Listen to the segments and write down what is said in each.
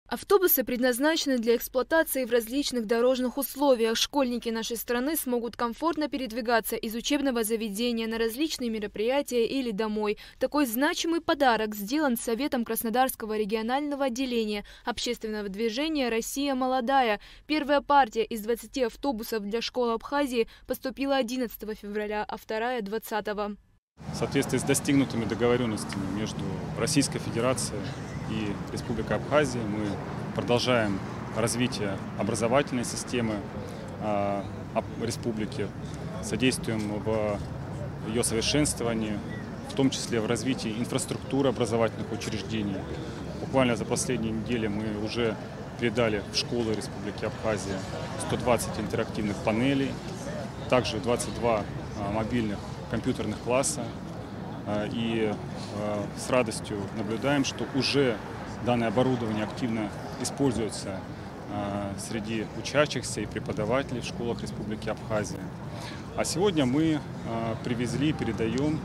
Автобусы предназначены для эксплуатации в различных дорожных условиях. Школьники нашей страны смогут комфортно передвигаться из учебного заведения на различные мероприятия или домой. Такой значимый подарок сделан Советом Краснодарского регионального отделения общественного движения «Россия молодая». Первая партия из 20 автобусов для школ Абхазии поступила 11 февраля, а вторая – 20-го. В соответствии с достигнутыми договоренностями между Российской Федерацией и Республикой Абхазия мы продолжаем развитие образовательной системы республики, содействуем в ее совершенствовании, в том числе в развитии инфраструктуры образовательных учреждений. Буквально за последние недели мы уже передали в школы Республики Абхазия 120 интерактивных панелей, также 22 мобильных компьютерных класса. И с радостью наблюдаем, что уже данное оборудование активно используется среди учащихся и преподавателей в школах Республики Абхазия. А сегодня мы привезли и передаем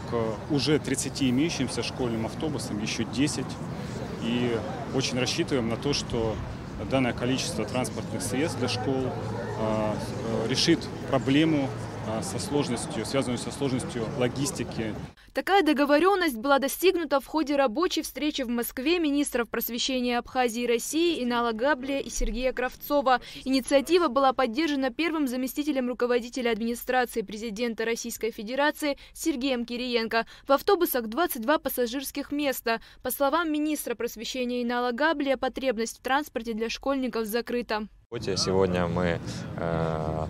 к уже 30 имеющимся школьным автобусам еще 10. И очень рассчитываем на то, что данное количество транспортных средств для школ решит проблему, связанную со сложностью логистики. Такая договоренность была достигнута в ходе рабочей встречи в Москве министров просвещения Абхазии и России Инала Габлия и Сергея Кравцова. Инициатива была поддержана первым заместителем руководителя администрации президента Российской Федерации Сергеем Кириенко. В автобусах 22 пассажирских места. По словам министра просвещения Инала Габлия, потребность в транспорте для школьников закрыта. Сегодня мы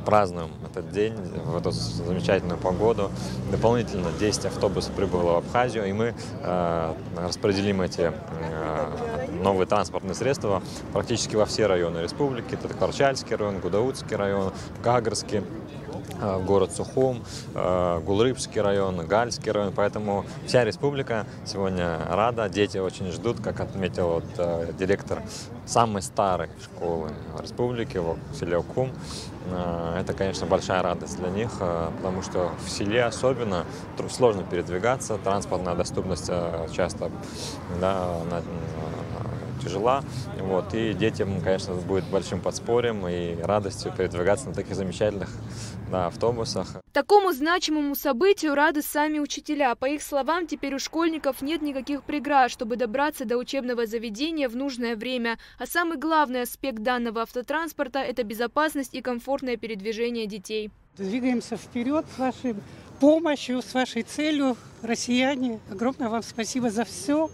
празднуем этот день, в эту замечательную погоду. Дополнительно 10 автобусов прибыло в Абхазию, и мы распределим эти новые транспортные средства практически во все районы республики. Это Карчальский район, Гудаутский район, Кагрский, город Сухум, Гулрыбский район, Гальский район. Поэтому вся республика сегодня рада. Дети очень ждут, как отметил директор самой старой школы республики в селе Окум. Это, конечно, большая радость для них, потому что в селе особенно сложно передвигаться, транспортная доступность часто тяжела. И детям, конечно, будет большим подспорьем и радостью передвигаться на таких замечательных автобусах. Такому значимому событию рады сами учителя. По их словам, теперь у школьников нет никаких преград, чтобы добраться до учебного заведения в нужное время. А самый главный аспект данного автотранспорта – это безопасность и комфортное передвижение детей. Двигаемся вперед с вашей помощью, с вашей целью. Россияне, огромное вам спасибо за все.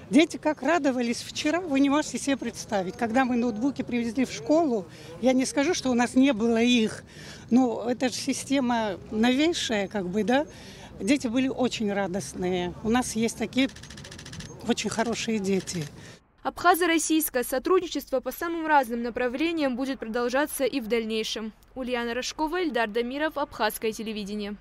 Дети как радовались вчера, вы не можете себе представить. Когда мы ноутбуки привезли в школу, я не скажу, что у нас не было их, но это же система новейшая, Дети были очень радостные. У нас есть такие очень хорошие дети. Абхазо-российское сотрудничество по самым разным направлениям будет продолжаться и в дальнейшем. Ульяна Рожкова, Эльдар Дамиров, Абхазское телевидение.